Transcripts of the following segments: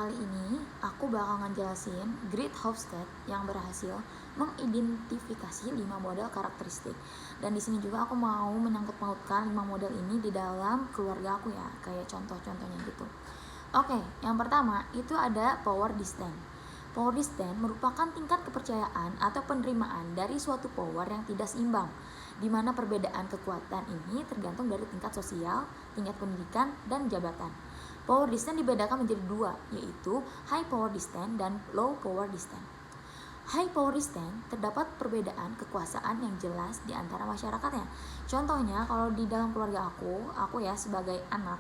kali ini aku bakal ngejelasin Great Hofstede yang berhasil mengidentifikasi 5 model karakteristik. Dan di sini juga aku mau menyangkut pautkan 5 model ini di dalam keluarga aku ya, kayak contoh-contohnya gitu. Oke, yang pertama itu ada power distance. Power distance merupakan tingkat kepercayaan atau penerimaan dari suatu power yang tidak seimbang, di mana perbedaan kekuatan ini tergantung dari tingkat sosial, tingkat pendidikan, dan jabatan. Power distance dibedakan menjadi dua, yaitu high power distance dan low power distance. High power distance terdapat perbedaan kekuasaan yang jelas di antara masyarakatnya. Contohnya kalau di dalam keluarga aku ya sebagai anak,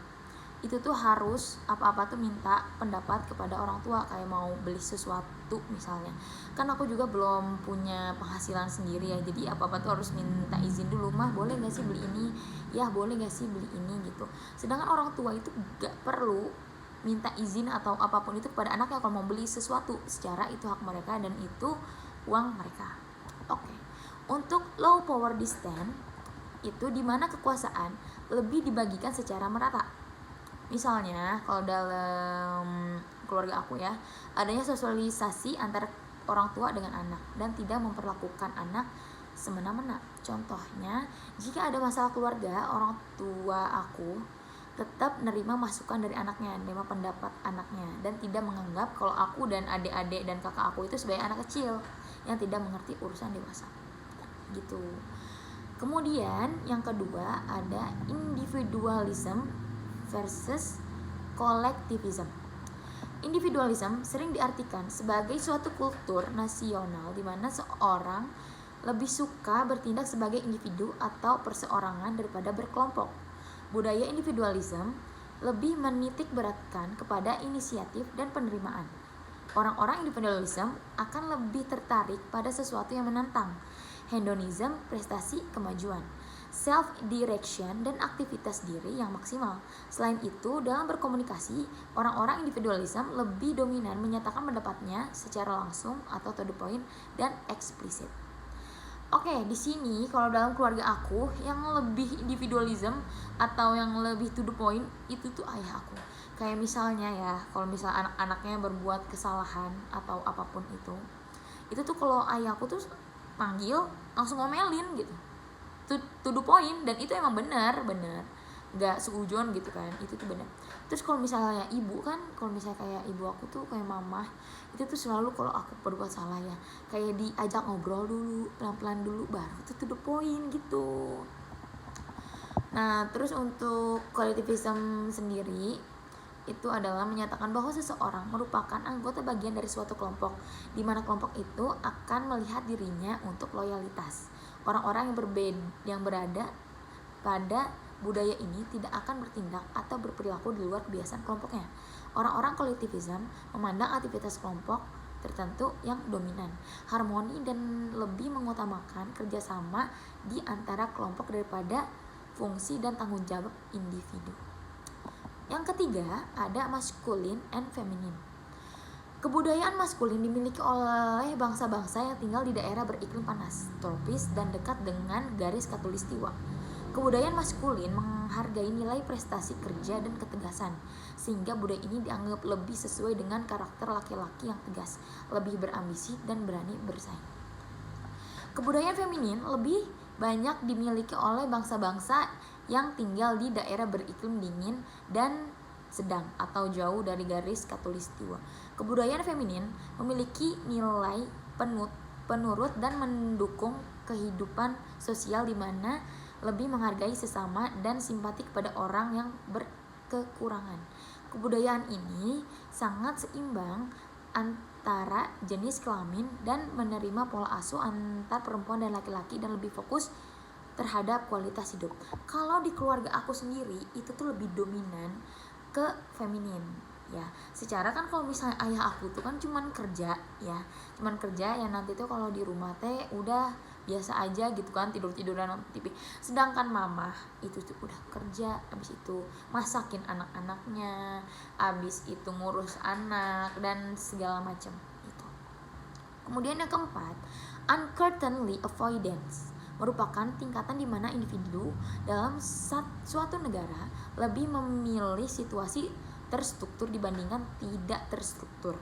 itu tuh harus apa-apa tuh minta pendapat kepada orang tua, kayak mau beli sesuatu misalnya. Kan aku juga belum punya penghasilan sendiri ya, jadi apa-apa tuh harus minta izin dulu, mah boleh gak sih beli ini, ya boleh gak sih beli ini gitu. Sedangkan orang tua itu gak perlu minta izin atau apapun itu kepada anaknya kalau mau beli sesuatu, secara itu hak mereka dan itu uang mereka. Oke. Untuk low power distance itu dimana kekuasaan lebih dibagikan secara merata. Misalnya kalau dalam keluarga aku ya, adanya sosialisasi antara orang tua dengan anak dan tidak memperlakukan anak semena-mena. Contohnya, jika ada masalah keluarga, orang tua aku tetap menerima masukan dari anaknya, menerima pendapat anaknya, dan tidak menganggap kalau aku dan adik-adik dan kakak aku itu sebagai anak kecil yang tidak mengerti urusan dewasa gitu. Kemudian yang kedua ada individualism versus kolektivisme. Individualisme sering diartikan sebagai suatu kultur nasional di mana seorang lebih suka bertindak sebagai individu atau perseorangan daripada berkelompok. Budaya individualisme lebih menitik beratkan kepada inisiatif dan penerimaan. Orang-orang individualisme akan lebih tertarik pada sesuatu yang menantang. Hedonism, prestasi, kemajuan, self-direction, dan aktivitas diri yang maksimal. Selain itu, dalam berkomunikasi, orang-orang individualisme lebih dominan menyatakan pendapatnya secara langsung atau to the point dan eksplisit. Oke, di sini kalau dalam keluarga aku yang lebih individualisme atau yang lebih to the point itu tuh ayah aku. Kayak misalnya ya, kalau misalnya anak-anaknya berbuat kesalahan atau apapun itu tuh kalau ayahku tuh panggil langsung ngomelin gitu, to the point, dan itu emang benar nggak seujon gitu kan, itu tuh benar. Terus kalau misalnya ibu kan, kalau misalnya kayak ibu aku tuh kayak mama, itu tuh selalu kalau aku berbuat salah ya kayak diajak ngobrol dulu pelan-pelan dulu baru tuh to the point gitu. Nah terus untuk kolektivisme sendiri itu adalah menyatakan bahwa seseorang merupakan anggota bagian dari suatu kelompok, di mana kelompok itu akan melihat dirinya untuk loyalitas. Orang-orang yang berada pada budaya ini tidak akan bertindak atau berperilaku di luar kebiasaan kelompoknya. Orang-orang kolektivisme memandang aktivitas kelompok tertentu yang dominan, harmoni, dan lebih mengutamakan kerjasama di antara kelompok daripada fungsi dan tanggung jawab individu. Yang ketiga ada masculine and feminine. Kebudayaan maskulin dimiliki oleh bangsa-bangsa yang tinggal di daerah beriklim panas, tropis, dan dekat dengan garis khatulistiwa. Kebudayaan maskulin menghargai nilai prestasi kerja dan ketegasan, sehingga budaya ini dianggap lebih sesuai dengan karakter laki-laki yang tegas, lebih berambisi, dan berani bersaing. Kebudayaan feminin lebih banyak dimiliki oleh bangsa-bangsa yang tinggal di daerah beriklim dingin dan sedang atau jauh dari garis khatulistiwa. Kebudayaan feminin memiliki nilai penurut dan mendukung kehidupan sosial di mana lebih menghargai sesama dan simpati kepada orang yang berkekurangan. Kebudayaan ini sangat seimbang antara jenis kelamin dan menerima pola asuh antar perempuan dan laki-laki dan lebih fokus terhadap kualitas hidup. Kalau di keluarga aku sendiri itu tuh lebih dominan ke feminin ya. Secara kan kalau misalnya ayah aku tuh kan cuman kerja ya nanti tuh kalau di rumah teh udah biasa aja gitu kan, tidur-tiduran nonton TV. Sedangkan mama itu tuh udah kerja, abis itu masakin anak-anaknya, abis itu ngurus anak dan segala macam itu. Kemudian yang keempat, uncertainty avoidance merupakan tingkatan di mana individu dalam suatu negara lebih memilih situasi terstruktur dibandingkan tidak terstruktur.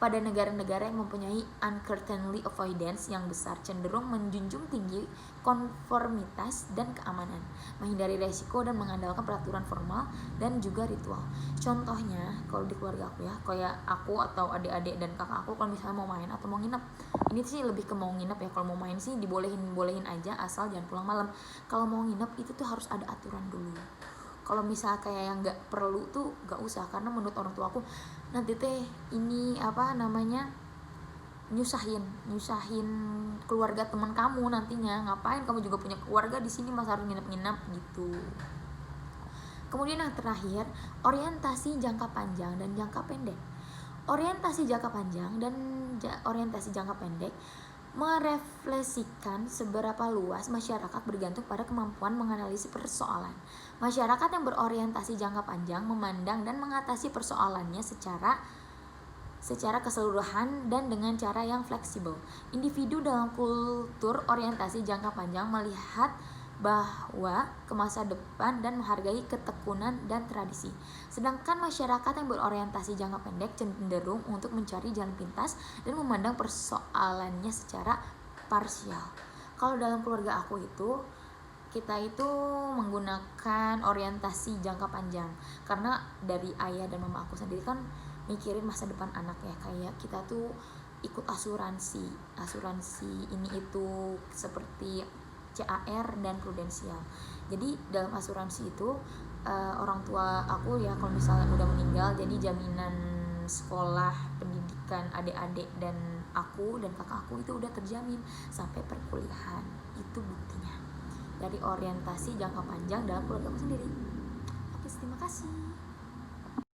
Pada negara-negara yang mempunyai uncertainty avoidance yang besar, cenderung menjunjung tinggi konformitas dan keamanan, menghindari resiko dan mengandalkan peraturan formal dan juga ritual. Contohnya kalau di keluarga aku ya, kayak aku atau adik-adik dan kakak aku kalau misalnya mau main atau mau nginep, ini sih lebih ke mau nginep ya. Kalau mau main sih dibolehin aja asal jangan pulang malam. Kalau mau nginep itu tuh harus ada aturan dulu. Kalau misalnya kayak yang nggak perlu tuh nggak usah, karena menurut orang tua aku nanti teh ini nyusahin keluarga teman kamu nantinya. Ngapain kamu juga punya keluarga di sini, masa harus nginep-nginep gitu. Kemudian yang terakhir, orientasi jangka panjang dan jangka pendek. Orientasi jangka panjang dan orientasi jangka pendek merefleksikan seberapa luas masyarakat bergantung pada kemampuan menganalisis persoalan. Masyarakat yang berorientasi jangka panjang memandang dan mengatasi persoalannya secara keseluruhan dan dengan cara yang fleksibel. Individu dalam kultur orientasi jangka panjang melihat bahwa ke masa depan dan menghargai ketekunan dan tradisi. Sedangkan masyarakat yang berorientasi jangka pendek cenderung untuk mencari jalan pintas dan memandang persoalannya secara parsial. Kalau dalam keluarga aku itu, kita itu menggunakan orientasi jangka panjang karena dari ayah dan mama aku sendiri kan mikirin masa depan anak ya. Kayak kita tuh ikut asuransi ini itu seperti CAR dan prudensial. Jadi dalam asuransi itu orang tua aku ya kalau misalnya udah meninggal, jadi jaminan sekolah pendidikan adik-adik dan aku dan kakak aku itu udah terjamin sampai perkuliahan. Itu buktinya dari orientasi jangka panjang dalam keluarga aku sendiri. Oke, terima kasih.